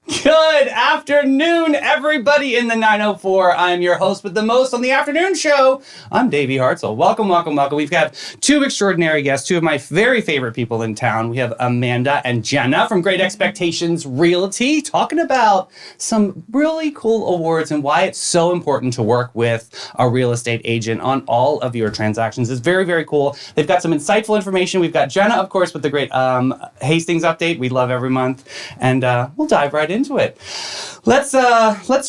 Good afternoon, everybody in the 904. I'm your host with the most on the afternoon show. I'm Davey Hartzell. Welcome, welcome, welcome. We've got two extraordinary guests, two of my very favorite people in town. We have Amanda and Jena from Great Expectations Realty talking about some really cool awards and why it's so important to work with a real estate agent on all of your transactions. It's very, very cool. They've got some insightful information. We've got Jena, of course, with the great Hastings update we love every month. And we'll dive right into it. Let's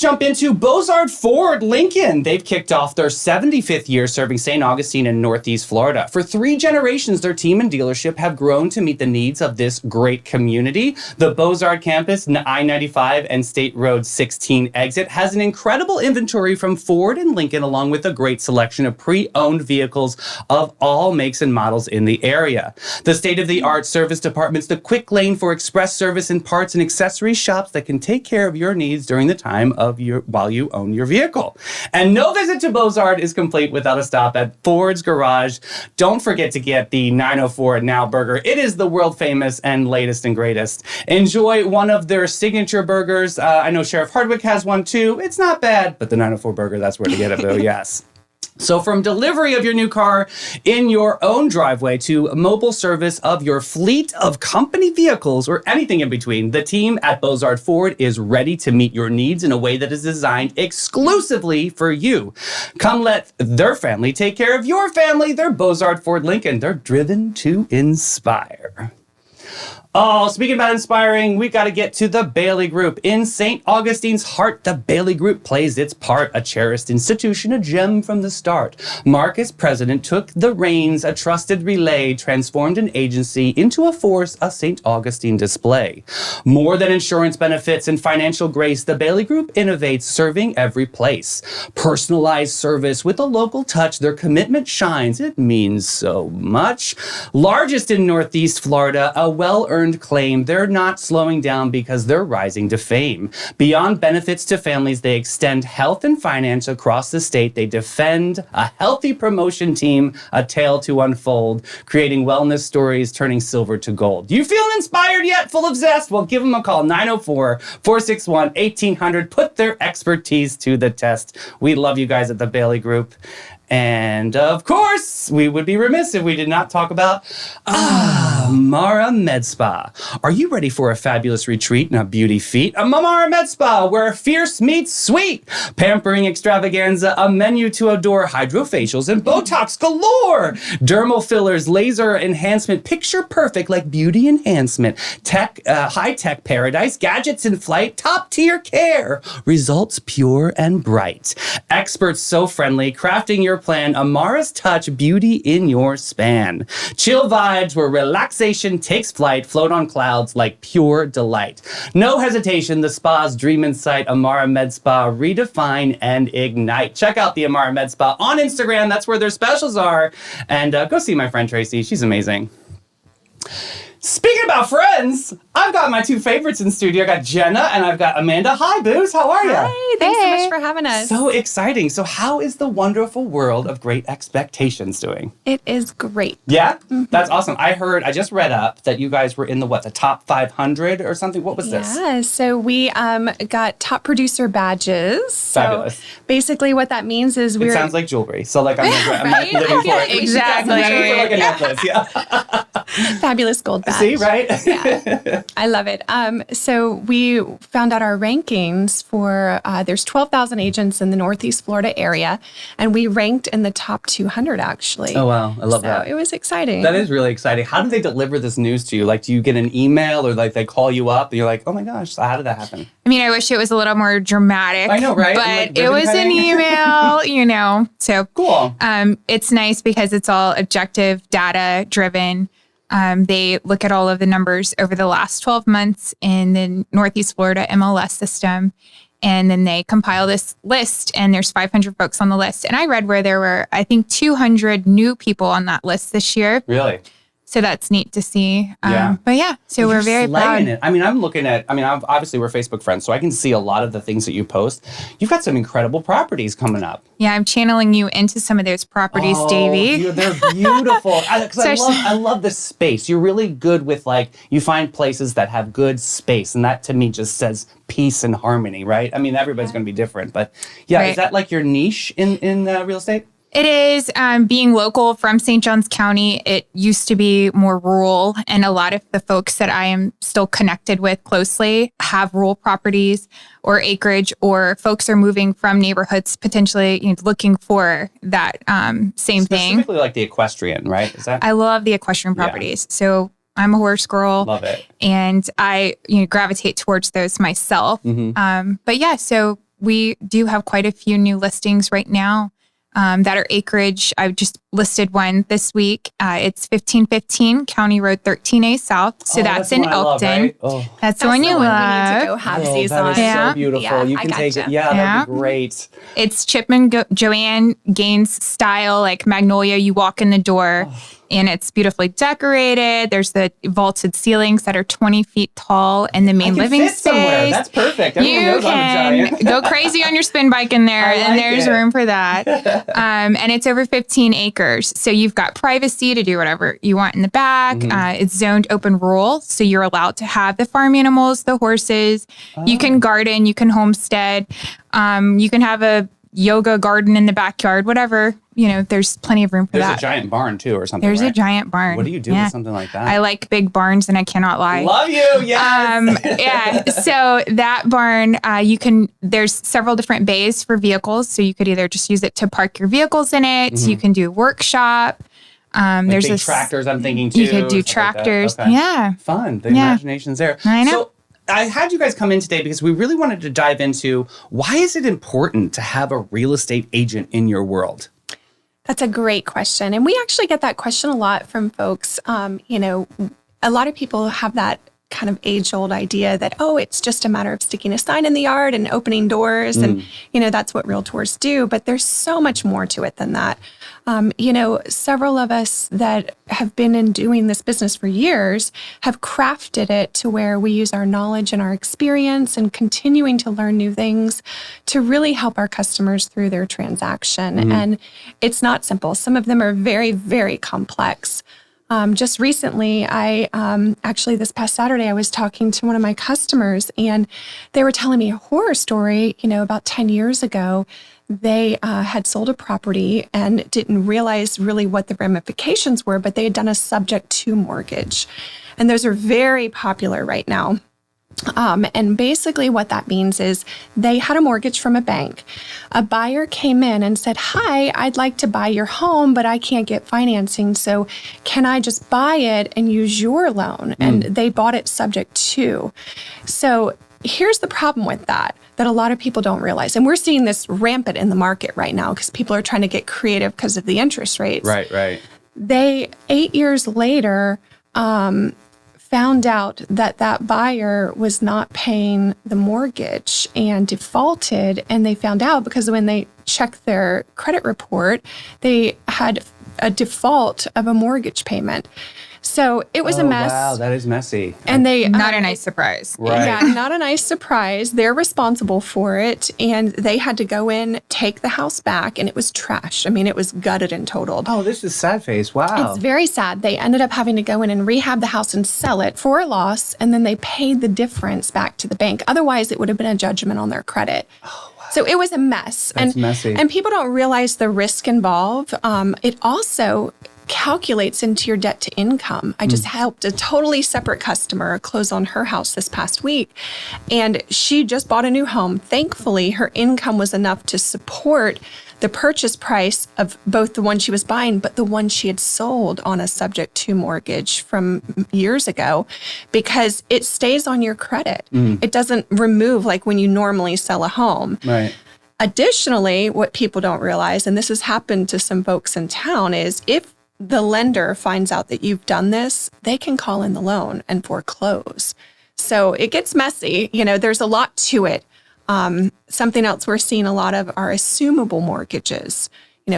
jump into Bozard Ford Lincoln. They've kicked off their 75th year serving St. Augustine in Northeast Florida. For 3 generations, their team and dealership have grown to meet the needs of this great community. The Bozard campus, I-95 and State Road 16 exit, has an incredible inventory from Ford and Lincoln, along with a great selection of pre-owned vehicles of all makes and models in the area. The state-of-the-art service department's the quick lane for express service and parts and accessory shops that can take care of your needs during the time of while you own your vehicle. And no visit to Bozard is complete without a stop at Ford's Garage. Don't forget to get the 904 Now burger. It is the world famous and latest and greatest. Enjoy one of their signature burgers. I know Sheriff Hardwick has one too. It's not bad, but the 904 burger, that's where to get it, boo. Yes. So from delivery of your new car in your own driveway to mobile service of your fleet of company vehicles or anything in between, the team at Bozard Ford is ready to meet your needs in a way that is designed exclusively for you. Come let their family take care of your family. They're Bozard Ford Lincoln. They're driven to inspire. Oh, speaking about inspiring, we got to get to the Bailey Group. In St. Augustine's heart, the Bailey Group plays its part, a cherished institution, a gem from the start. Mark, as president, took the reins, a trusted relay, transformed an agency into a force, a St. Augustine display. More than insurance benefits and financial grace, the Bailey Group innovates, serving every place. Personalized service with a local touch, their commitment shines. It means so much. Largest in Northeast Florida, a well-earned claim. They're not slowing down because they're rising to fame. Beyond benefits to families, they extend health and finance across the state. They defend a healthy promotion team, a tale to unfold, creating wellness stories, turning silver to gold. You feeling inspired yet? Full of zest? Well, give them a call, 904-461-1800. Put their expertise to the test. We love you guys at the Bailey Group. And of course, we would be remiss if we did not talk about Amara Med Spa. Are you ready for a fabulous retreat and a beauty feat? Amara Med Spa, where fierce meets sweet. Pampering extravaganza, a menu to adore, hydrofacials and Botox galore. Dermal fillers, laser enhancement, picture perfect like beauty enhancement. High-tech paradise, gadgets in flight, top-tier care. Results pure and bright. Experts so friendly, crafting your plan, Amara's touch, beauty in your span. Chill vibes where relaxation takes flight, float on clouds like pure delight. No hesitation, the spa's dream in sight, Amara Med Spa, redefine and ignite. Check out the Amara Med Spa on Instagram. That's where their specials are. And go see my friend Tracy. She's amazing. Speaking about friends, I've got my 2 favorites in studio. I got Jena and I've got Amanda. Hi, Booze. How are you? Hi. Thanks so much for having us. So exciting. So how is the wonderful world of Great Expectations doing? It is great. Yeah? Mm-hmm. That's awesome. I just read up that you guys were in the top 500 or something. What was this? Yeah, so we got top producer badges. Fabulous. So basically what that means is It sounds like jewelry. So like I'm like living for it. Exactly. I'm living for like a necklace. Yeah. Fabulous gold badge. See, right? Yeah. I love it. So we found out our rankings for, there's 12,000 agents in the Northeast Florida area, and we ranked in the top 200 actually. Oh, wow. I love that. So it was exciting. That is really exciting. How do they deliver this news to you? Like, do you get an email or like they call you up and you're like, oh my gosh, so how did that happen? I mean, I wish it was a little more dramatic. I know, right? But like it was an email, So cool. It's nice because it's all objective, data driven. They look at all of the numbers over the last 12 months in the Northeast Florida MLS system. And then they compile this list, and there's 500 folks on the list. And I read where there were, I think, 200 new people on that list this year. Really? So that's neat to see. Yeah. But yeah, so we're very proud. It. I mean, obviously we're Facebook friends, so I can see a lot of the things that you post. You've got some incredible properties coming up. Yeah, I'm channeling you into some of those properties, Davey. They're beautiful. I love the space. You're really good with you find places that have good space, and that to me just says peace and harmony, right? I mean, everybody's going to be different, but yeah, Right. Is that your niche in real estate? It is. Being local from St. Johns County, it used to be more rural, and a lot of the folks that I am still connected with closely have rural properties or acreage, or folks are moving from neighborhoods potentially looking for that same thing. Specifically like the equestrian, right? Is that? I love the equestrian properties. So I'm a horse girl. Love it. And I gravitate towards those myself. But yeah, so we do have quite a few new listings right now. That are acreage. I've just listed one this week. It's 1515 County Road 13A South. So that's in the one I Elkton. love, right? Oh. That's the one you We need to love. go have Oh, these that on. is so beautiful. Yeah, You I can take gotcha. it. Yeah, that'd be great. It's Chipman Joanne Gaines style, like Magnolia. You walk in the door and it's beautifully decorated. There's the vaulted ceilings that are 20 feet tall and the main living fit somewhere. space. That's perfect. Everyone You knows I'm a can giant. go crazy on your spin bike in there, I and like there's it. room for that. And it's over 15 acres. So you've got privacy to do whatever you want in the back. It's zoned open rural. So you're allowed to have the farm animals, the horses. You can garden, you can homestead. You can have a yoga garden in the backyard, whatever. There's plenty of room for There's that. a giant barn too, or something. There's a right? giant barn. What do you do with something like that? I like big barns, and I cannot lie. Love you. Yes. Yeah. So that barn, there's several different bays for vehicles. So you could either just use it to park your vehicles in it. You can do workshop. There's big tractors. I'm thinking too. You could do stuff like that. tractors. Okay. Yeah. Fun. The imagination's there. I know. So I had you guys come in today because we really wanted to dive into why is it important to have a real estate agent in your world? That's a great question. And we actually get that question a lot from folks. A lot of people have that kind of age-old idea that, it's just a matter of sticking a sign in the yard and opening doors. And, that's what realtors do. But there's so much more to it than that. Several of us that have been in doing this business for years have crafted it to where we use our knowledge and our experience and continuing to learn new things to really help our customers through their transaction. And it's not simple. Some of them are very, very complex. Just recently, actually this past Saturday, I was talking to one of my customers and they were telling me a horror story, about 10 years ago. They had sold a property and didn't realize really what the ramifications were, but they had done a subject to mortgage. And those are very popular right now. And basically what that means is they had a mortgage from a bank. A buyer came in and said, "Hi, I'd like to buy your home, but I can't get financing. So can I just buy it and use your loan?" And they bought it subject to. So here's the problem with that a lot of people don't realize. And we're seeing this rampant in the market right now because people are trying to get creative because of the interest rates. Right. They, 8 years later, found out that buyer was not paying the mortgage and defaulted. And they found out because when they checked their credit report, they had a default of a mortgage payment. So it was a mess. Wow, that is messy. And they Not a nice surprise. Right. Yeah, not a nice surprise. They're responsible for it, and they had to go in, take the house back, and it was trashed. I mean, it was gutted and totaled. Oh, this is sad face. Wow. It's very sad. They ended up having to go in and rehab the house and sell it for a loss, and then they paid the difference back to the bank. Otherwise, it would have been a judgment on their credit. Oh, wow. So it was a mess. That's messy. And people don't realize the risk involved. It also calculates into your debt to income. I just helped a totally separate customer close on her house this past week, and she just bought a new home. Thankfully, her income was enough to support the purchase price of both the one she was buying, but the one she had sold on a subject to mortgage from years ago, because it stays on your credit. It doesn't remove like when you normally sell a home. Right. Additionally, what people don't realize, and this has happened to some folks in town, is if the lender finds out that you've done this, they can call in the loan and foreclose. So it gets messy. There's a lot to it. Something else we're seeing a lot of are assumable mortgages.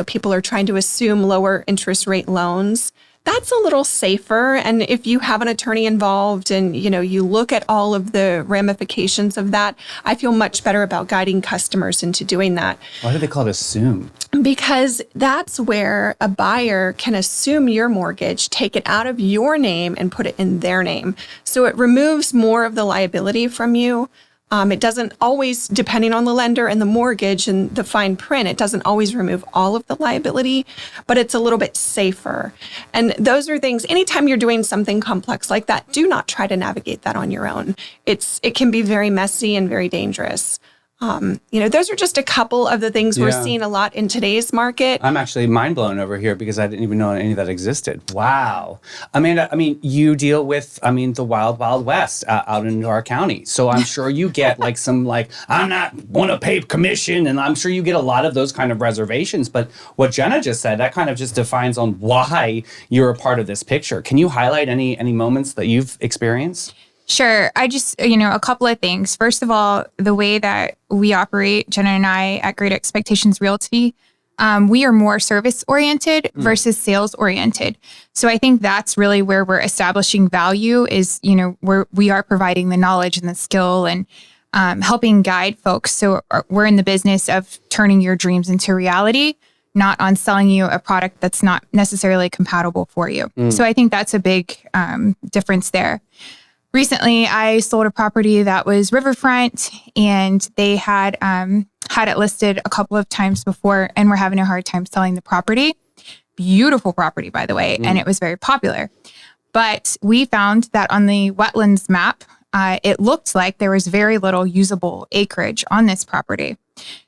people are trying to assume lower interest rate loans. That's a little safer. And if you have an attorney involved and, you look at all of the ramifications of that, I feel much better about guiding customers into doing that. Why do they call it assume? Because that's where a buyer can assume your mortgage, take it out of your name and put it in their name. So it removes more of the liability from you. It doesn't always, depending on the lender and the mortgage and the fine print, it doesn't always remove all of the liability, but it's a little bit safer. And those are things, anytime you're doing something complex like that, do not try to navigate that on your own. It can be very messy and very dangerous. Those are just a couple of the things we're seeing a lot in today's market. I'm actually mind blown over here because I didn't even know any of that existed. Wow. Amanda, you deal with, the wild, wild west out in our county. So I'm sure you get I'm not want to pay commission. And I'm sure you get a lot of those kind of reservations. But what Jena just said, that kind of just defines on why you're a part of this picture. Can you highlight any moments that you've experienced? Sure. I just, a couple of things. First of all, the way that we operate, Jena and I at Great Expectations Realty, we are more service oriented versus sales oriented. So I think that's really where we're establishing value is, we are providing the knowledge and the skill and helping guide folks. So we're in the business of turning your dreams into reality, not on selling you a product that's not necessarily compatible for you. So I think that's a big difference there. Recently, I sold a property that was riverfront, and they had it listed a couple of times before, and we're having a hard time selling the property. Beautiful property, by the way, and it was very popular. But we found that on the wetlands map, it looked like there was very little usable acreage on this property.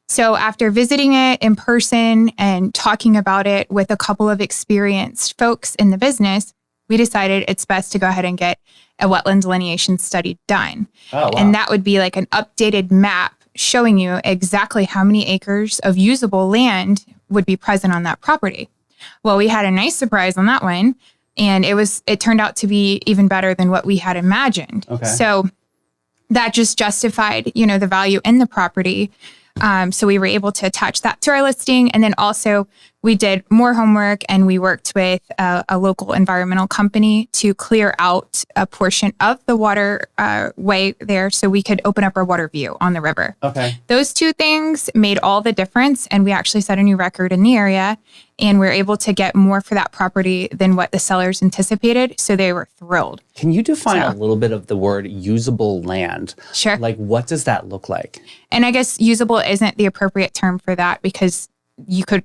So after visiting it in person and talking about it with a couple of experienced folks in the business, we decided it's best to go ahead and get a wetland delineation study done. Oh, wow. And that would be like an updated map showing you exactly how many acres of usable land would be present on that property. Well, we had a nice surprise on that one, and it turned out to be even better than what we had imagined. Okay. So that just justified, the value in the property. So we were able to attach that to our listing. And then also we did more homework, and we worked with a local environmental company to clear out a portion of the water way there so we could open up our water view on the river. Okay. Those two things made all the difference. And we actually set a new record in the area, and we're able to get more for that property than what the sellers anticipated. So they were thrilled. Can you define a little bit of the word usable land? Sure. Like, what does that look like? And I guess usable isn't the appropriate term for that because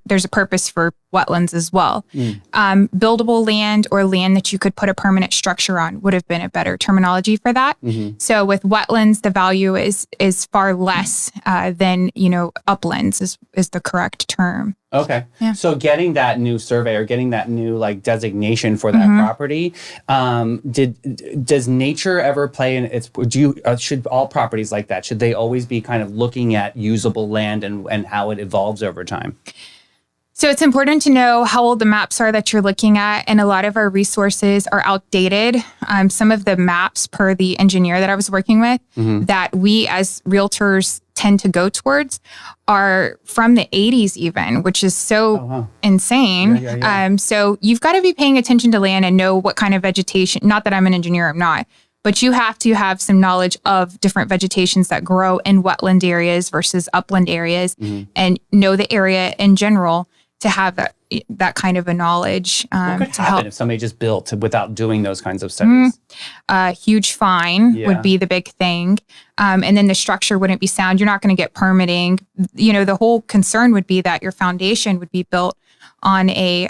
there's a purpose for wetlands as well. Buildable land or land that you could put a permanent structure on would have been a better terminology for that. So with wetlands, the value is far less than, uplands is the correct term. Okay. Yeah. So getting that new survey or getting that new designation for that property, does nature ever play in its, should all properties like that, should they always be kind of looking at usable land and how it evolves over time? So it's important to know how old the maps are that you're looking at, and a lot of our resources are outdated. Some of the maps per the engineer that I was working with that we as realtors tend to go towards are from the 80s even, which is so insane. Yeah. So you've got to be paying attention to land and know what kind of vegetation, not that I'm an engineer, I'm not, but you have to have some knowledge of different vegetations that grow in wetland areas versus upland areas and know the area in general to have that kind of a knowledge what could to happen help. if somebody just built without doing those kinds of studies? A huge fine Yeah. would be the big thing. And then the structure wouldn't be sound. You're not going to get permitting. The whole concern would be that your foundation would be built on a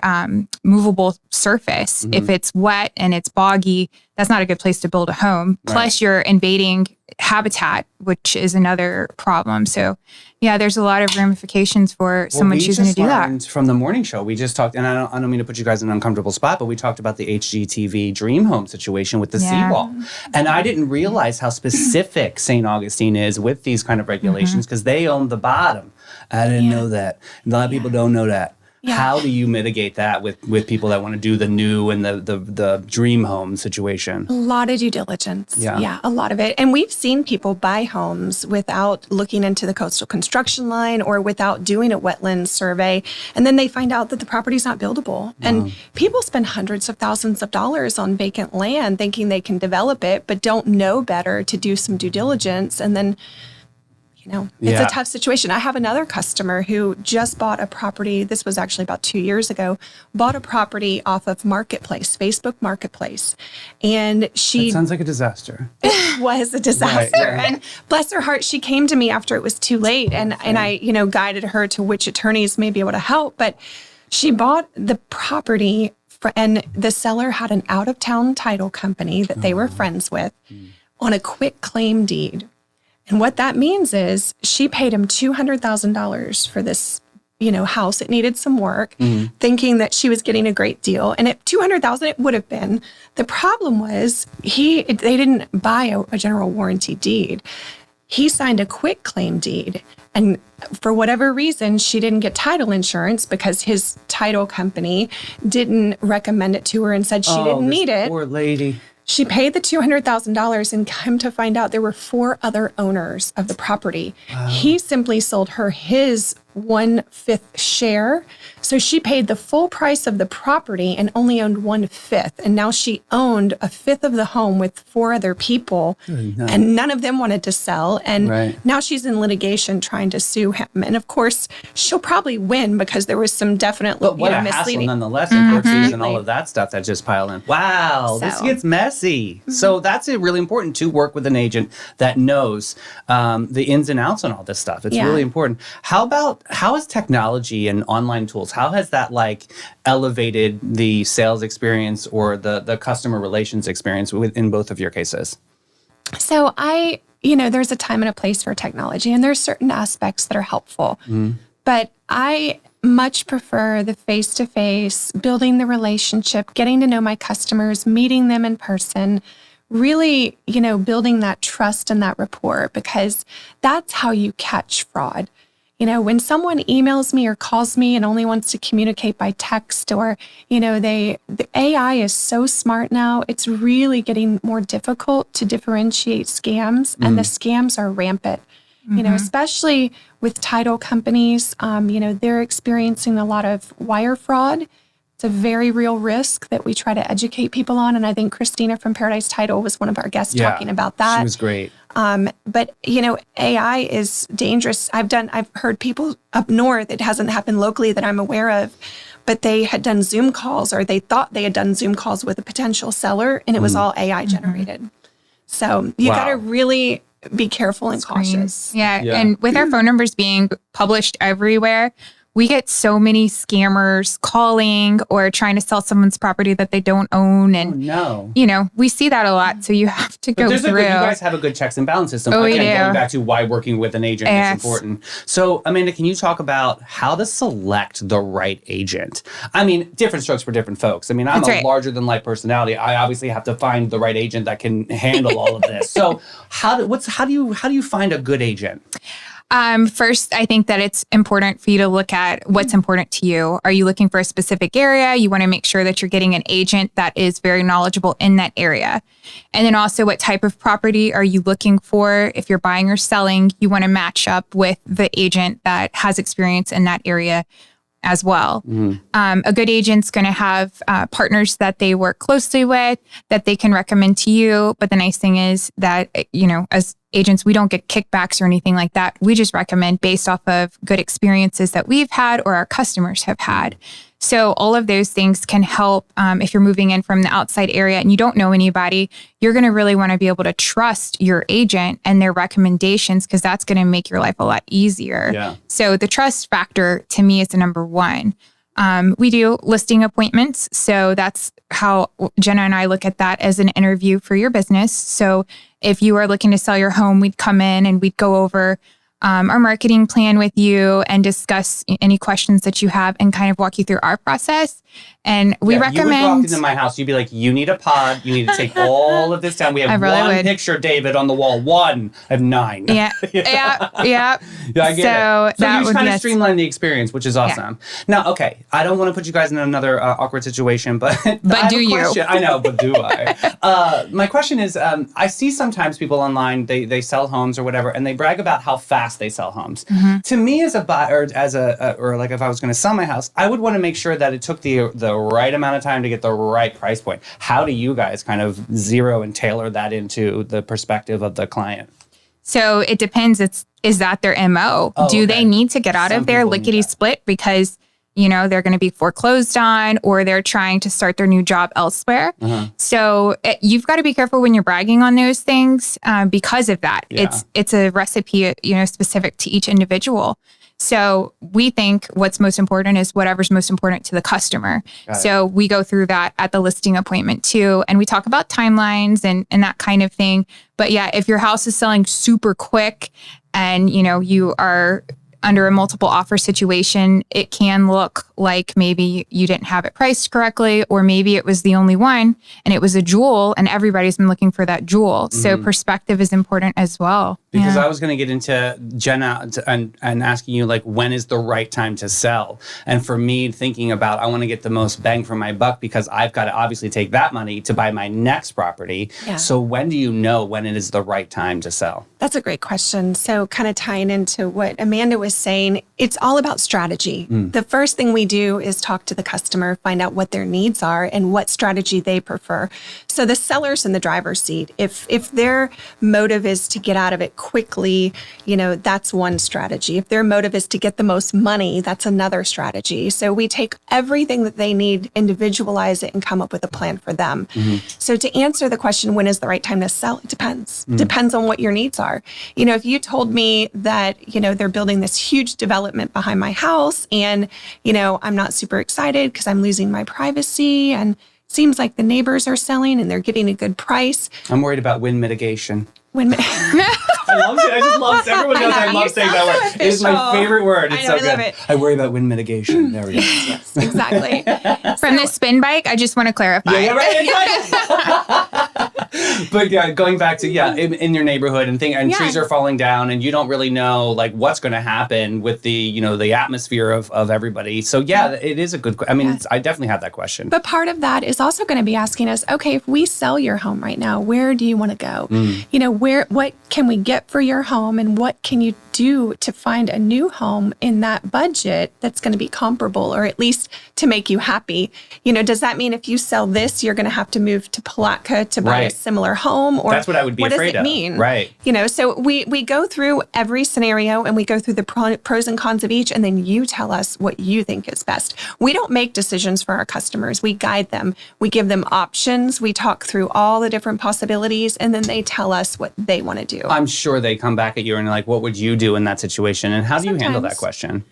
movable surface. If it's wet and it's boggy, that's not a good place to build a home. Right. Plus you're invading habitat, which is another problem. So yeah, there's a lot of ramifications for someone choosing to do that. From the morning show, we just talked, and I don't mean to put you guys in an uncomfortable spot, but we talked about the HGTV dream home situation with the seawall. And I didn't realize how specific St. Augustine is with these kind of regulations because they own the bottom. I didn't know that. A lot of people don't know that. Yeah. How do you mitigate that with people that want to do the new and the dream home situation? A lot of due diligence. Yeah, a lot of it. And we've seen people buy homes without looking into the coastal construction line or without doing a wetlands survey. And then they find out that the property's not buildable. And people spend hundreds of thousands of dollars on vacant land thinking they can develop it, but don't know better to do some due diligence. And then it's a tough situation. I have another customer who just bought a property. This was actually about 2 years ago, bought a property off of Marketplace, Facebook Marketplace. And That sounds like a disaster. It was a disaster. Right. And bless her heart, she came to me after it was too late. And I, guided her to which attorneys may be able to help. But she bought the property and the seller had an out-of-town title company that they were friends with on a quick claim deed. And what that means is she paid him $200,000 for this, house. It needed some work, thinking that she was getting a great deal. And at $200,000, it would have been. The problem was they didn't buy a general warranty deed. He signed a quick claim deed. And for whatever reason, she didn't get title insurance because his title company didn't recommend it to her and said she didn't need it. Poor lady. She paid the $200,000 and come to find out there were 4 other owners of the property. Wow. He simply sold her his 1/5 share. So she paid the full price of the property and only owned 1/5. And now she owned 1/5 of the home with 4 other people. And none of them wanted to sell. And now she's in litigation trying to sue him. And of course, she'll probably win because there was some definite misleading. hassle nonetheless, in court fees and all of that stuff that just pile in. Wow, this gets messy. So that's really important to work with an agent that knows the ins and outs on all this stuff. It's really important. How has technology and online tools, how has that elevated the sales experience or the customer relations experience in both of your cases? So there's a time and a place for technology, and there's certain aspects that are helpful. But I much prefer the face-to-face, building the relationship, getting to know my customers, meeting them in person, really, building that trust and that rapport, because that's how you catch fraud. When someone emails me or calls me and only wants to communicate by text or, the AI is so smart now, it's really getting more difficult to differentiate scams, and the scams are rampant. Especially with title companies, they're experiencing a lot of wire fraud. It's a very real risk that we try to educate people on. And I think Christina from Paradise Title was one of our guests talking about that. She was great. But AI is dangerous. I've heard people up north, it hasn't happened locally that I'm aware of, but they had done Zoom calls, or they thought they had done Zoom calls with a potential seller, and it was all AI generated. So you got to really be careful and cautious. Yeah. And with our phone numbers being published everywhere, we get so many scammers calling or trying to sell someone's property that they don't own. And, we see that a lot. So you have to go through. You guys have a good checks and balance system. We do. Going back to why working with an agent is important. So, Amanda, can you talk about how to select the right agent? I mean, different strokes for different folks. I mean, I'm a larger than life personality. I obviously have to find the right agent that can handle all of this. So how do you find a good agent? First, I think that it's important for you to look at what's important to you. Are you looking for a specific area? You want to make sure that you're getting an agent that is very knowledgeable in that area. And then also, what type of property are you looking for? If you're buying or selling, you want to match up with the agent that has experience in that area as well. A good agent's going to have partners that they work closely with, that they can recommend to you. But the nice thing is that, as agents, we don't get kickbacks or anything like that. We just recommend based off of good experiences that we've had or our customers have had. So all of those things can help if you're moving in from the outside area and you don't know anybody. You're going to really want to be able to trust your agent and their recommendations, because that's going to make your life a lot easier. Yeah. So the trust factor to me is the number one. We do listing appointments. So that's how Jena and I look at that as an interview for your business. So if you are looking to sell your home, we'd come in and we'd go over our marketing plan with you and discuss any questions that you have and kind of walk you through our process. And we recommend. You would walk into my house, you'd be like, you need a pod. You need to take all of this down. We have one picture, David, on the wall. One. I have 9. Yeah. Yeah, I get it. So you kind of streamline the experience, which is awesome. Yeah. Now, okay, I don't want to put you guys in another awkward situation, but do you? I know, but do I? My question is, I see sometimes people online, they sell homes or whatever, and they brag about how fast they sell homes. Mm-hmm. To me, as a buyer, or like if I was going to sell my house, I would want to make sure that it took the right amount of time to get the right price point. How do you guys kind of zero and tailor that into the perspective of the client? So it depends. Is that their MO? Do they need to get out of their lickety split because, they're going to be foreclosed on or they're trying to start their new job elsewhere? Uh-huh. So you've got to be careful when you're bragging on those things because of that. Yeah. It's a recipe, specific to each individual. So we think what's most important is whatever's most important to the customer. So we go through that at the listing appointment too. And we talk about timelines and that kind of thing. But yeah, if your house is selling super quick and, you are under a multiple offer situation, it can look like maybe you didn't have it priced correctly, or maybe it was the only one and it was a jewel and everybody's been looking for that jewel. Mm-hmm. So perspective is important as well. Because I was going to get into Jena and asking you, like, when is the right time to sell? And for me, thinking about, I want to get the most bang for my buck because I've got to obviously take that money to buy my next property. Yeah. So when do you know when it is the right time to sell? That's a great question. So kind of tying into what Amanda was saying, it's all about strategy. The first thing we do is talk to the customer, find out what their needs are and what strategy they prefer. So the seller's in the driver's seat. If their motive is to get out of it quickly, that's one strategy. If their motive is to get the most money, that's another strategy. So we take everything that they need, individualize it, and come up with a plan for them. Mm-hmm. So to answer the question, when is the right time to sell? It depends. Depends on what your needs are. If you told me that, they're building this huge development behind my house and, I'm not super excited because I'm losing my privacy and seems like the neighbors are selling and they're getting a good price. I'm worried about wind mitigation. I just love it. Everyone knows I love saying that word. It's my favorite word. It's so good. I love it. I worry about wind mitigation. There we go. Yes, exactly. From the spin bike, I just want to clarify. Yeah, right. But yeah, going back to in your neighborhood and trees are falling down and you don't really know like what's going to happen with the the atmosphere of everybody. So it is a good. I definitely have that question. But part of that is also going to be asking us, okay, if we sell your home right now, where do you want to go? What can we get for your home and what can you do to find a new home in that budget that's going to be comparable or at least to make you happy? Does that mean if you sell this, you're going to have to move to Palatka to buy a similar home? Or that's what I would be afraid of. What does it mean? Right. So we go through every scenario and we go through the pros and cons of each, and then you tell us what you think is best. We don't make decisions for our customers. We guide them. We give them options. We talk through all the different possibilities, and then they tell us what they want to do. I'm sure they come back at you and like, what would you do in that situation? And how do you handle that question?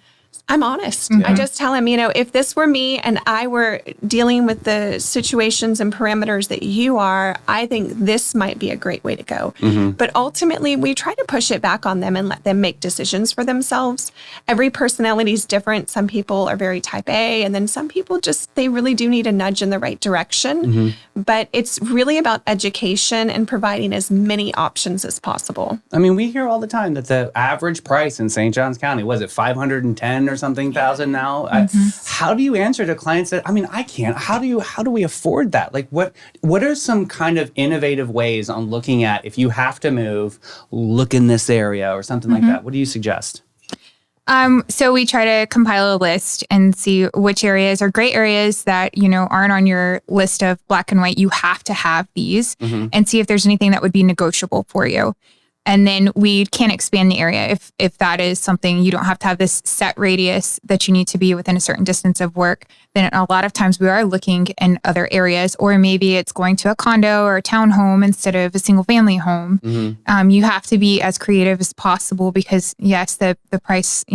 I'm honest. Mm-hmm. I just tell him, if this were me and I were dealing with the situations and parameters that you are, I think this might be a great way to go. Mm-hmm. But ultimately, we try to push it back on them and let them make decisions for themselves. Every personality is different. Some people are very type A, and then some people they really do need a nudge in the right direction. Mm-hmm. But it's really about education and providing as many options as possible. We hear all the time that the average price in St. Johns County, was it 510 or something thousand now? Mm-hmm. How do you answer to clients that, I can't, how do we afford that? Like what are some kind of innovative ways on looking at if you have to move, look in this area or something like that? What do you suggest? So we try to compile a list and see which areas are great areas that, aren't on your list of black and white. You have to have these and see if there's anything that would be negotiable for you. And then we can expand the area if that is something. You don't have to have this set radius that you need to be within a certain distance of work. Then a lot of times we are looking in other areas, or maybe it's going to a condo or a townhome instead of a single family home. Mm-hmm. You have to be as creative as possible because yes, the price,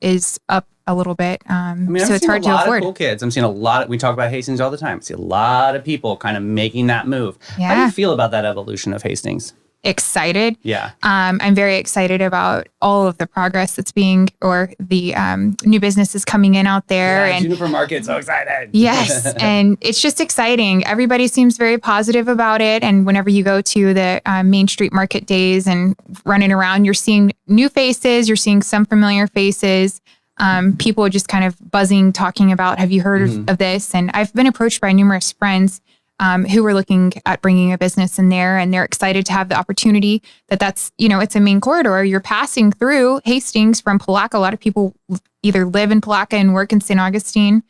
is up a little bit. So it's hard to afford. I'm seeing a lot of cool kids. I'm seeing a lot. We talk about Hastings all the time. I see a lot of people kind of making that move. Yeah. How do you feel about that evolution of Hastings? excited. Yeah. I'm very excited about all of the progress that's being, or the new businesses coming in out there. Yeah, and Juniper Market, so excited. yes, and it's just exciting. Everybody seems very positive about it. And whenever you go to the Main Street Market days and running around, you're seeing new faces, you're seeing some familiar faces. People just kind of buzzing, talking about, have you heard of this? And I've been approached by numerous friends who were looking at bringing a business in there, and they're excited to have the opportunity that's, it's a main corridor. You're passing through Hastings from Palaca. A lot of people either live in Palaca and work in St. Augustine,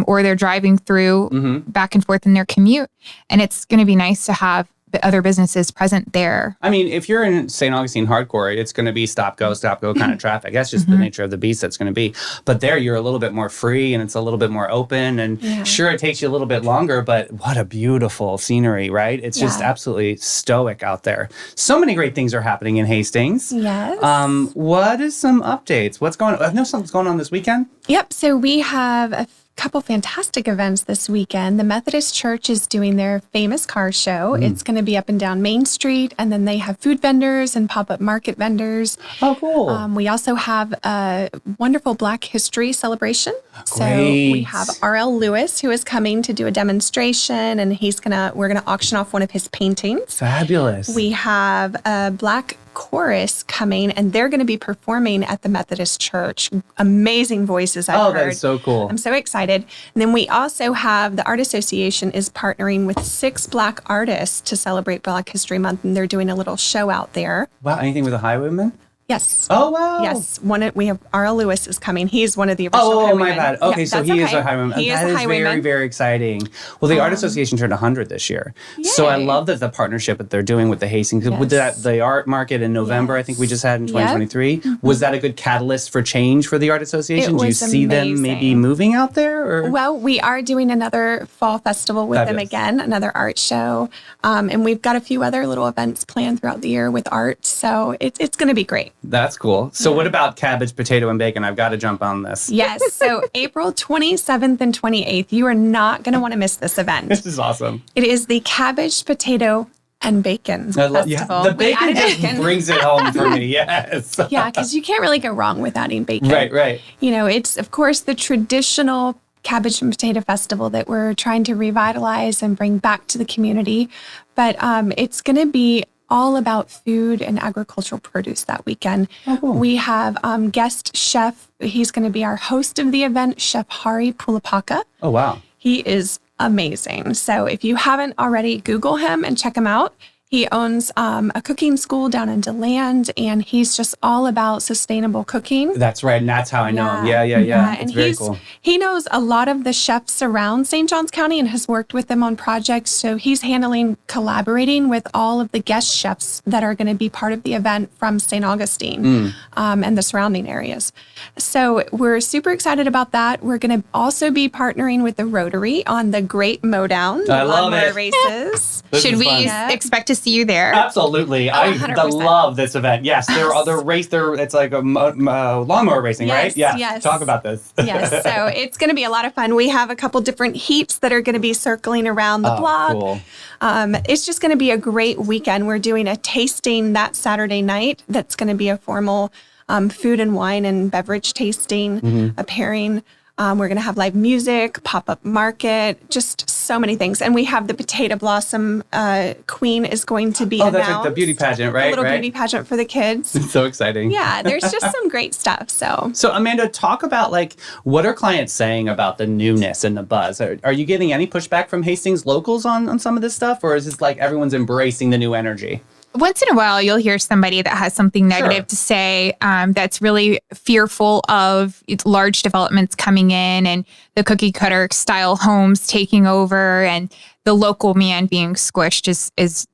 or they're driving through back and forth in their commute. And it's going to be nice to have the other businesses present there. I mean, if you're in St. Augustine hardcore, it's going to be stop, go kind of traffic. That's just the nature of the beast that's going to be. But there, you're a little bit more free and it's a little bit more open. And sure, it takes you a little bit longer, but what a beautiful scenery, right? It's just absolutely stoic out there. So many great things are happening in Hastings. Yes. What is some updates? What's going on? I know something's going on this weekend. Yep. So we have a couple fantastic events this weekend. The Methodist Church is doing their famous car show. It's going to be up and down Main Street, and then they have food vendors and pop-up market vendors. Oh, cool. We also have a wonderful Black History celebration. Great. So we have R.L. Lewis, who is coming to do a demonstration, and we're gonna auction off one of his paintings. Fabulous. We have a Black chorus coming, and they're going to be performing at the Methodist Church. Amazing voices I've heard. That is so cool. I'm so excited. And then we also have the Art Association is partnering with 6 Black artists to celebrate Black History Month, and they're doing a little show out there. Wow, anything with the Highwaymen? Yes. Oh, wow. Yes. We have R.L. Lewis is coming. He's one of the original Oh, highwaymen. my bad. Okay, Yeah, so that's he is okay. a highwayman. He is That a is highwayman. very, very exciting. Well, the Art Association turned 100 this year. So I Yay. love that the partnership that they're doing with the Hastings. With Yes. the art market in November, I think we just had in 2023. Was that a good catalyst for change for the Art Association? It Do you was see them maybe amazing. moving out there? Or? Well, we are doing another fall festival with them Fabulous. again, another art show. And we've got a few other little events planned throughout the year with art. So it's going to be great. That's cool. So what about cabbage, potato, and bacon? I've got to jump on this. Yes. So April 27th and 28th, you are not going to want to miss this event. This is awesome. It is the Cabbage, Potato, and Bacon Festival. The We bacon added just bacon. brings it home for me. Yes. Yeah, because you can't really go wrong with adding bacon. Right. It's, of course, the traditional Cabbage and Potato Festival that we're trying to revitalize and bring back to the community. But it's going to be all about food and agricultural produce that weekend. Oh, cool. We have guest chef. He's going to be our host of the event, Chef Hari Pulapaka. Oh, wow. He is amazing. So if you haven't already, Google him and check him out. He owns a cooking school down in DeLand, and he's just all about sustainable cooking. That's right. And that's how I know him. Yeah. And It's very cool. he knows a lot of the chefs around St. Johns County and has worked with them on projects. So he's collaborating with all of the guest chefs that are going to be part of the event from St. Augustine and the surrounding areas. So we're super excited about that. We're going to also be partnering with the Rotary on the Great Mowdown, the I love lawnmower it. races. This Should is we fun. expect to see you there? Absolutely. I 100%. love this event. Yes, it's like a lawnmower racing, right? Yes, Yeah. yes. Talk about this. Yes, so it's going to be a lot of fun. We have a couple different heats that are going to be circling around the block. Cool. It's just going to be a great weekend. We're doing a tasting that Saturday night. That's going to be a formal food and wine and beverage tasting, a pairing. We're going to have live music, pop-up market, just so many things. And we have the Potato Blossom Queen is going to be announced. That's like the beauty pageant, right? A little beauty pageant for the kids. It's so exciting. Yeah, there's just some great stuff. So Amanda, talk about what are clients saying about the newness and the buzz? Are you getting any pushback from Hastings locals on some of this stuff, or is it like everyone's embracing the new energy? Once in a while, you'll hear somebody that has something negative Sure. to say that's really fearful of large developments coming in and the cookie cutter style homes taking over and the local man being squished is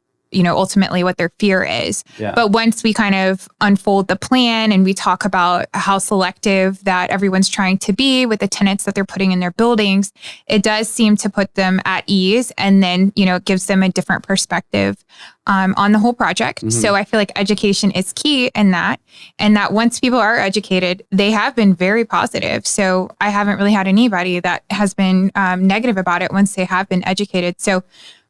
ultimately what their fear is. Yeah. But once we kind of unfold the plan and we talk about how selective that everyone's trying to be with the tenants that they're putting in their buildings, it does seem to put them at ease. And then, it gives them a different perspective on the whole project. Mm-hmm. So I feel like education is key in that. And that once people are educated, they have been very positive. So I haven't really had anybody that has been negative about it once they have been educated. So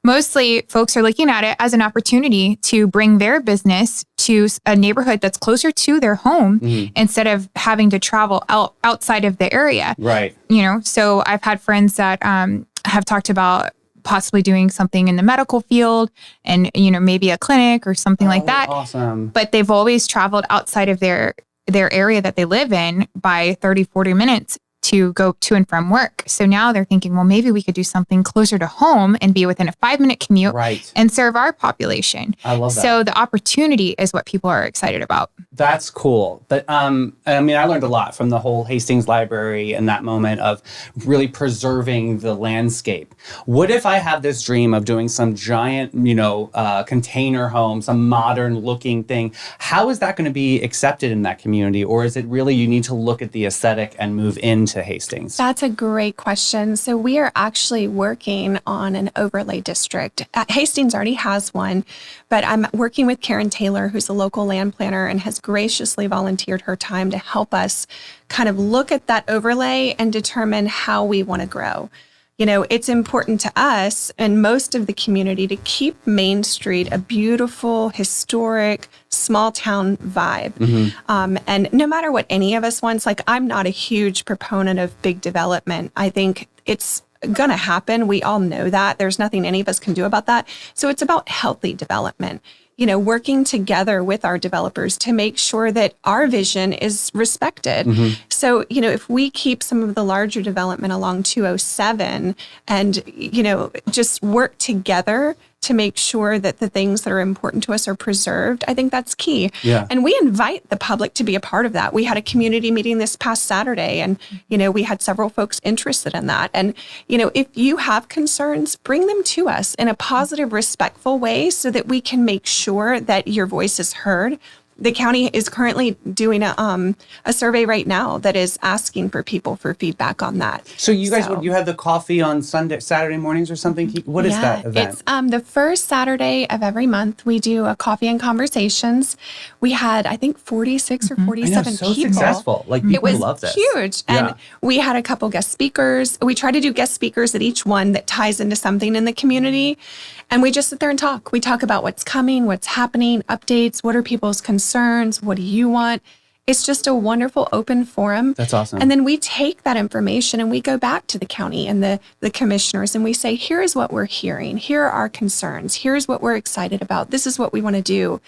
mostly folks are looking at it as an opportunity to bring their business to a neighborhood that's closer to their home instead of having to travel outside of the area. Right. So I've had friends that have talked about possibly doing something in the medical field and, maybe a clinic or something like that. Awesome. But they've always traveled outside of their area that they live in by 30, 40 minutes to go to and from work. So now they're thinking, well, maybe we could do something closer to home and be within a 5-minute commute and serve our population. I love that. So the opportunity is what people are excited about. That's cool. But I learned a lot from the whole Hastings Library and that moment of really preserving the landscape. What if I have this dream of doing some giant, container home, some modern looking thing? How is that going to be accepted in that community? Or is it really you need to look at the aesthetic and move into Hastings? That's a great question. So we are actually working on an overlay district. Hastings already has one, but I'm working with Karen Taylor, who's a local land planner and has graciously volunteered her time to help us kind of look at that overlay and determine how we want to grow. It's important to us and most of the community to keep Main Street a beautiful, historic, small town vibe. And no matter what any of us wants, I'm not a huge proponent of big development. I think it's going to happen. We all know that. There's nothing any of us can do about that. So it's about healthy development. Working together with our developers to make sure that our vision is respected. So, if we keep some of the larger development along 207 and, just work together to make sure that the things that are important to us are preserved, I think that's key. Yeah. And we invite the public to be a part of that. We had a community meeting this past Saturday and, we had several folks interested in that. And, if you have concerns, bring them to us in a positive, respectful way so that we can make sure that your voice is heard. The county is currently doing a survey right now that is asking for people for feedback on that. So you guys, you have the coffee on Saturday mornings or something? What is that event? It's the first Saturday of every month. We do a coffee and conversations. We had, I think, 46 or 47 so people. Successful. People love this. Huge. And we had a couple guest speakers. We try to do guest speakers at each one that ties into something in the community. And we just sit there and talk. We talk about what's coming, what's happening, updates, what are people's concerns, what do you want? It's just a wonderful open forum. That's awesome. And then we take that information and we go back to the county and the commissioners and we say, here's what we're hearing. Here are our concerns. Here's what we're excited about. This is what we want to do.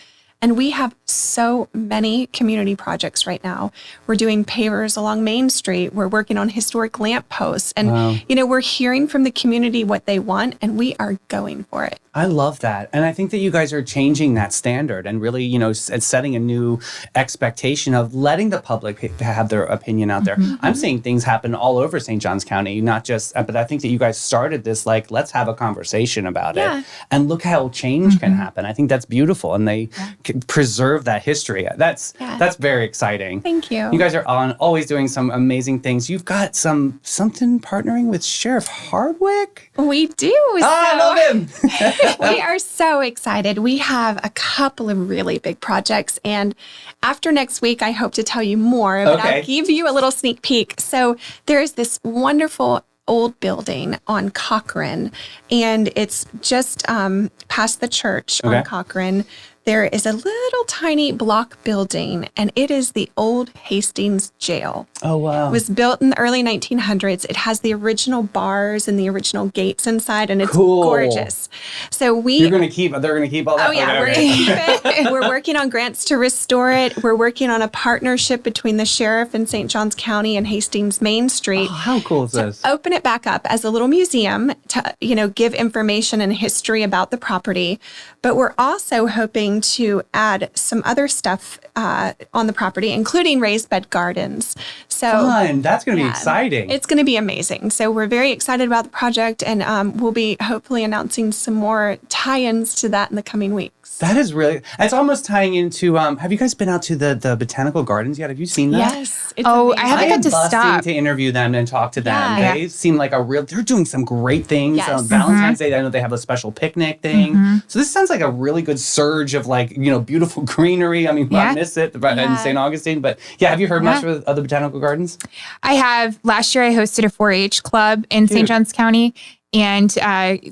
And we have so many community projects right now. We're doing pavers along Main Street. We're working on historic lampposts. And, we're hearing from the community what they want, and we are going for it. I love that. And I think that you guys are changing that standard and really, setting a new expectation of letting the public have their opinion out there. I'm seeing things happen all over St. Johns County, not just, but I think that you guys started this, let's have a conversation about it. And look how change can happen. I think that's beautiful. And they preserve that history. That's very exciting. Thank you. You guys are always doing some amazing things. You've got something partnering with Sheriff Hardwick? We do. I love him. We are so excited. We have a couple of really big projects. And after next week, I hope to tell you more, but I'll give you a little sneak peek. So there's this wonderful old building on Cochrane, and it's just past the church on Cochrane. There is a little tiny block building, and it is the old Hastings jail. Oh, wow. It was built in the early 1900s. It has the original bars and the original gates inside, and it's gorgeous. So they're going to keep all that? Oh, yeah, we're going to keep it. We're working on grants to restore it. We're working on a partnership between the sheriff in St. Johns County and Hastings Main Street. Oh, how cool is this? Open it back up as a little museum to, give information and history about the property. But we're also hoping to add some other stuff on the property, including raised bed gardens. So fun. That's going to be exciting. It's going to be amazing. So we're very excited about the project, and we'll be hopefully announcing some more tie-ins to that in the coming weeks. That is really, it's almost tying into, have you guys been out to the botanical gardens yet? Have you seen that? Yes. I haven't got to stop. To interview them and talk to them. Yeah. They seem like they're doing some great things. Yes. Valentine's Day, I know they have a special picnic thing. So this sounds like a really good surge of beautiful greenery. I mean, I miss it in St. Augustine, but have you heard much of the botanical gardens? I have. Last year I hosted a 4-H club in St. Johns County, And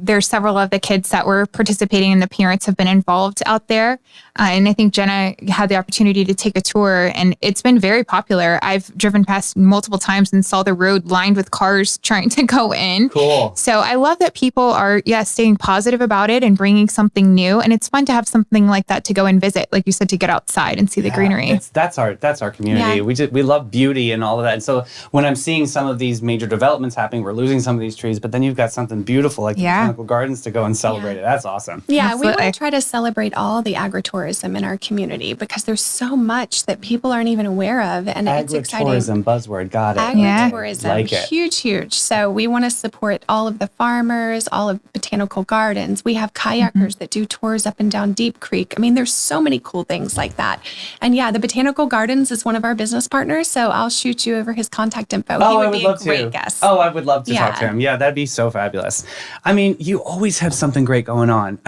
there's several of the kids that were participating and the parents have been involved out there. And I think Jena had the opportunity to take a tour and it's been very popular. I've driven past multiple times and saw the road lined with cars trying to go in. Cool. So I love that people are, staying positive about it and bringing something new. And it's fun to have something like that to go and visit, like you said, to get outside and see the greenery. That's our community. Yeah. We love beauty and all of that. And so when I'm seeing some of these major developments happening, we're losing some of these trees, but then you've got something beautiful like the botanical gardens to go and celebrate it. That's awesome. Yeah, Absolutely. we want to try to celebrate all the agritourism in our community because there's so much that people aren't even aware of, and it's exciting. Agritourism buzzword, got it. Agritourism, Like it. huge. So we want to support all of the farmers, all of botanical gardens. We have kayakers that do tours up and down Deep Creek. I mean, there's so many cool things like that. And yeah, the Botanical Gardens is one of our business partners, so I'll shoot you over his contact info. Oh, He would I would be love a great to. guest. Oh, I would love to talk Yeah. to him. Yeah, that'd be so fabulous. I mean, you always have something great going on.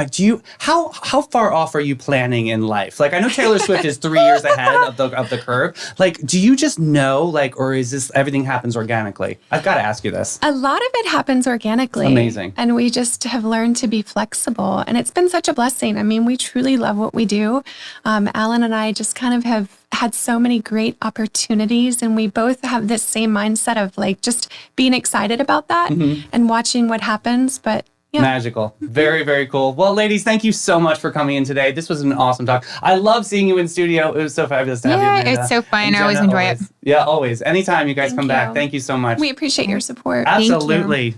How far off are you planning in life? Like, I know Taylor Swift is 3 years ahead of the curve. Like, do you just know, like, or is this everything happens organically? I've got to ask you this. A lot of it happens organically. Amazing. And we just have learned to be flexible. And it's been such a blessing. I mean, we truly love what we do. Alan and I just kind of have had so many great opportunities. And we both have this same mindset of like just being excited about that and watching what happens. But yeah. Magical. Very, very cool. Well, ladies, thank you so much for coming in today. This was an awesome talk. I love seeing you in studio. It was so fabulous to have you, Amanda. It's so fun. And I always Jena, enjoy it. Yeah, always. Anytime you guys Thank come back. you. Thank you so much. We appreciate your support. Absolutely.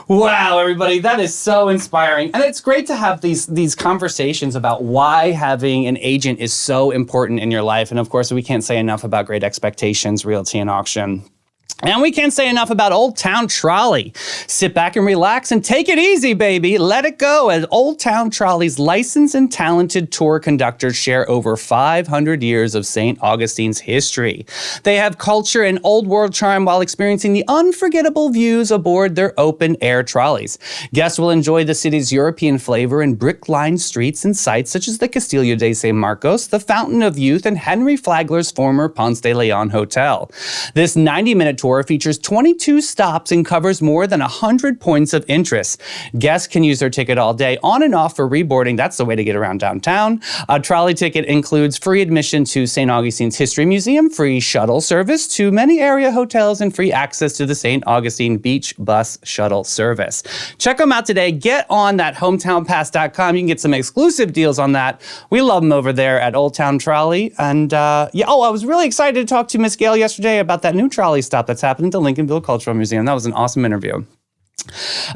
Wow, everybody, that is so inspiring. And it's great to have these conversations about why having an agent is so important in your life. And of course, we can't say enough about Great Expectations, Realty and Auction. And we can't say enough about Old Town Trolley. Sit back and relax and take it easy, baby. Let it go as Old Town Trolley's licensed and talented tour conductors share over 500 years of St. Augustine's history. They have culture and old world charm while experiencing the unforgettable views aboard their open-air trolleys. Guests will enjoy the city's European flavor in brick-lined streets and sites such as the Castillo de San Marcos, the Fountain of Youth, and Henry Flagler's former Ponce de Leon Hotel. This 90-minute tour features 22 stops and covers more than 100 points of interest. Guests can use their ticket all day on and off for reboarding. That's the way to get around downtown. A trolley ticket includes free admission to St. Augustine's History Museum, free shuttle service to many area hotels, and free access to the St. Augustine Beach Bus Shuttle service. Check them out today. Get on that hometownpass.com. You can get some exclusive deals on that. We love them over there at Old Town Trolley. And I was really excited to talk to Miss Gail yesterday about that new trolley stop that's happening to Lincolnville Cultural Museum. That was an awesome interview.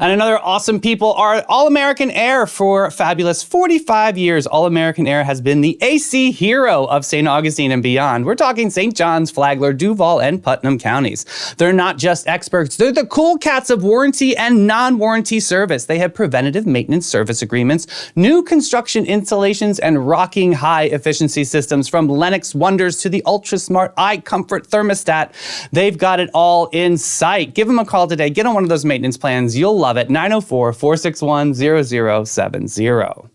And another awesome people are All-American Air. For fabulous 45 years, All-American Air has been the AC hero of St. Augustine and beyond. We're talking St. John's, Flagler, Duval, and Putnam counties. They're not just experts. They're the cool cats of warranty and non-warranty service. They have preventative maintenance service agreements, new construction installations, and rocking high-efficiency systems from Lennox Wonders to the ultra-smart iComfort thermostat. They've got it all in sight. Give them a call today. Get on one of those maintenance plans. You'll love it. 904-461-0070.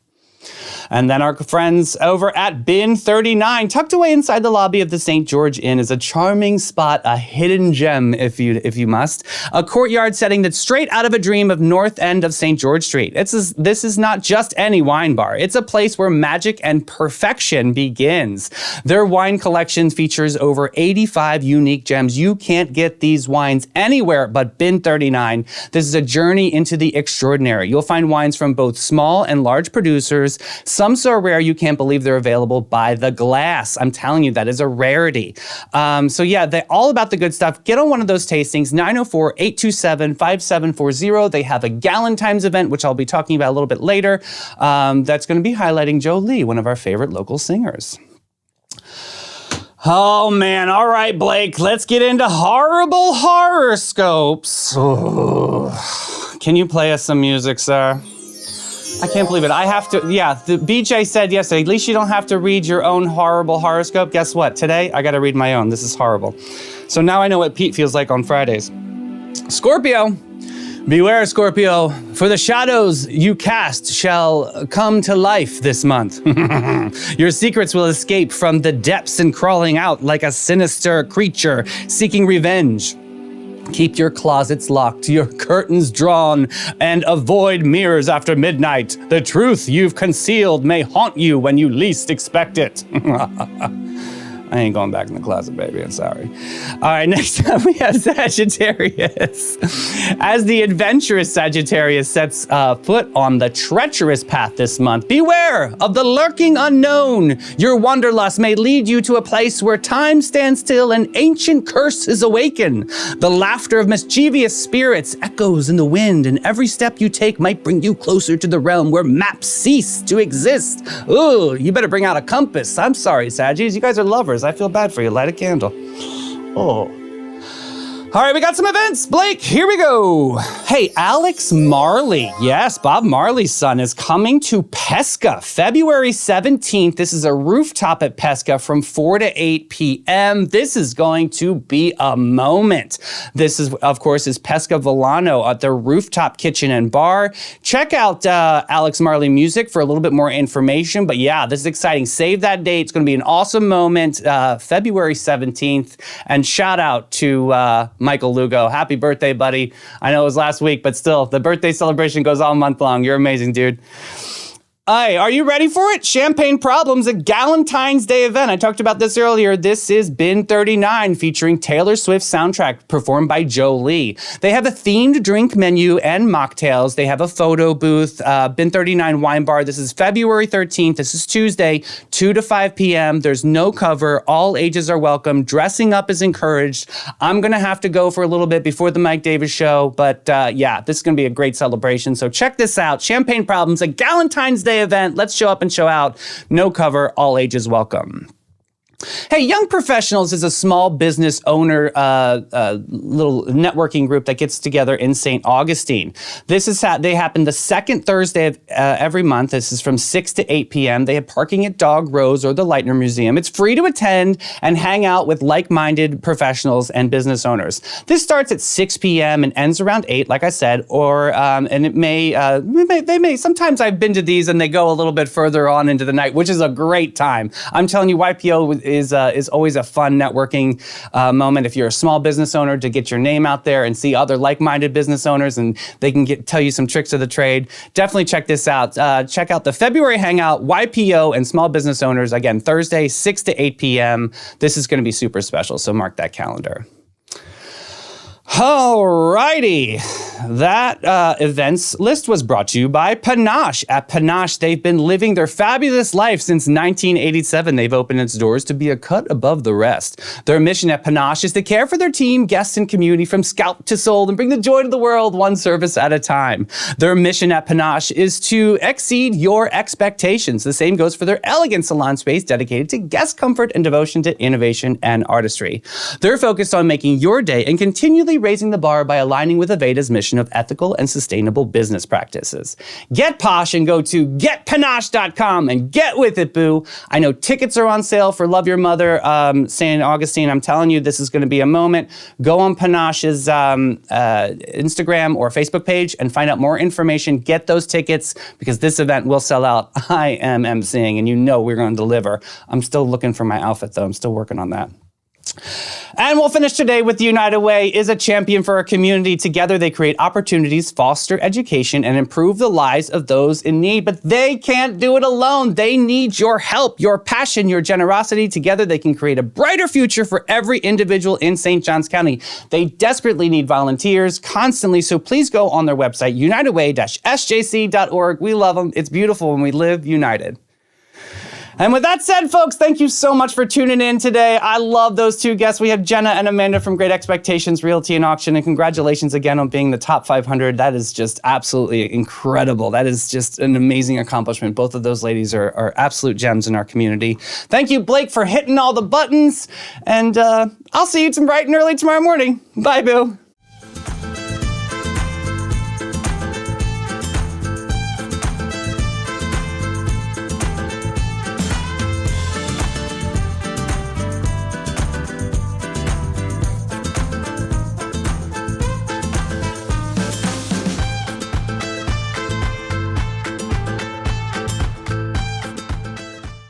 And then our friends over at Bin 39, tucked away inside the lobby of the St. George Inn, is a charming spot, a hidden gem, if you must. A courtyard setting that's straight out of a dream of north end of St. George Street. This is not just any wine bar. It's a place where magic and perfection begins. Their wine collection features over 85 unique gems. You can't get these wines anywhere but Bin 39. This is a journey into the extraordinary. You'll find wines from both small and large producers, some so rare you can't believe they're available by the glass. I'm telling you, that is a rarity. They're all about the good stuff. Get on one of those tastings, 904-827-5740. They have a Galentine's event, which I'll be talking about a little bit later, that's going to be highlighting Joe Lee, one of our favorite local singers. Oh man, all right, Blake, let's get into horrible horoscopes. Oh. Can you play us some music, sir? I can't believe it. I have to, the BJ said yesterday, at least you don't have to read your own horrible horoscope. Guess what? Today, I got to read my own. This is horrible. So now I know what Pete feels like on Fridays. Scorpio. Beware, Scorpio, for the shadows you cast shall come to life this month. Your secrets will escape from the depths and crawling out like a sinister creature seeking revenge. Keep your closets locked, your curtains drawn, and avoid mirrors after midnight. The truth you've concealed may haunt you when you least expect it. I ain't going back in the closet, baby. I'm sorry. All right, next up we have Sagittarius. As the adventurous Sagittarius sets foot on the treacherous path this month, beware of the lurking unknown. Your wanderlust may lead you to a place where time stands still and ancient curses awaken. The laughter of mischievous spirits echoes in the wind, and every step you take might bring you closer to the realm where maps cease to exist. Ooh, you better bring out a compass. I'm sorry, Saggies. You guys are lovers. I feel bad for you. Light a candle. Oh. All right, we got some events. Blake, here we go. Hey, Alex Marley. Yes, Bob Marley's son is coming to Pesca, February 17th. This is a rooftop at Pesca from 4 to 8 p.m. This is going to be a moment. This is, of course, is Pesca Volano at their rooftop kitchen and bar. Check out Alex Marley Music for a little bit more information. But yeah, this is exciting. Save that date. It's going to be an awesome moment, February 17th. And shout out to Michael Lugo. Happy birthday, buddy. I know it was last week, but still, the birthday celebration goes all month long. You're amazing, dude. Hey, are you ready for it? Champagne Problems, a Galentine's Day event. I talked about this earlier. This is Bin 39 featuring Taylor Swift's soundtrack performed by Joe Lee. They have a themed drink menu and mocktails. They have a photo booth, Bin 39 Wine Bar. This is February 13th. This is Tuesday, 2 to 5 p.m. There's no cover. All ages are welcome. Dressing up is encouraged. I'm going to have to go for a little bit before the Mike Davis show, but yeah, this is going to be a great celebration. So check this out. Champagne Problems, a Galentine's Day event. Let's show up and show out. No cover, all ages welcome. Hey, Young Professionals is a small business owner little networking group that gets together in St. Augustine. This is they happen the second Thursday of every month. This is from 6 to 8 p.m. They have parking at Dog Rose or the Leitner Museum. It's free to attend and hang out with like-minded professionals and business owners. This starts at 6 p.m. and ends around 8, like I said, or and it they may. Sometimes I've been to these and they go a little bit further on into the night, which is a great time. I'm telling you, YPO is always a fun networking moment if you're a small business owner to get your name out there and see other like-minded business owners, and they can tell you some tricks of the trade. Definitely check this out. Check out the February Hangout, YPO and small business owners. Again, Thursday, 6 to 8 p.m. This is going to be super special, so mark that calendar. Alrighty, that events list was brought to you by Panache. At Panache, they've been living their fabulous life since 1987. They've opened its doors to be a cut above the rest. Their mission at Panache is to care for their team, guests, and community from scalp to soul and bring the joy to the world one service at a time. Their mission at Panache is to exceed your expectations. The same goes for their elegant salon space dedicated to guest comfort and devotion to innovation and artistry. They're focused on making your day and continually raising the bar by aligning with Aveda's mission of ethical and sustainable business practices. Get posh and go to getpanache.com and get with it, boo. I know tickets are on sale for Love Your Mother, St. Augustine. I'm telling you, this is going to be a moment. Go on Panache's Instagram or Facebook page and find out more information. Get those tickets because this event will sell out. I am emceeing, and you know we're going to deliver. I'm still looking for my outfit, though. I'm still working on that. And we'll finish today with the United Way is a champion for our community. Together, they create opportunities, foster education, and improve the lives of those in need. But they can't do it alone. They need your help, your passion, your generosity. Together, they can create a brighter future for every individual in St. Johns County. They desperately need volunteers constantly, so please go on their website, unitedway-sjc.org. We love them. It's beautiful when we live united. And with that said, folks, thank you so much for tuning in today. I love those two guests. We have Jena and Amanda from Great Expectations Realty and Auction, and congratulations again on being the top 500. That is just absolutely incredible. That is just an amazing accomplishment. Both of those ladies are absolute gems in our community. Thank you, Blake, for hitting all the buttons, and I'll see you bright and early tomorrow morning. Bye, boo.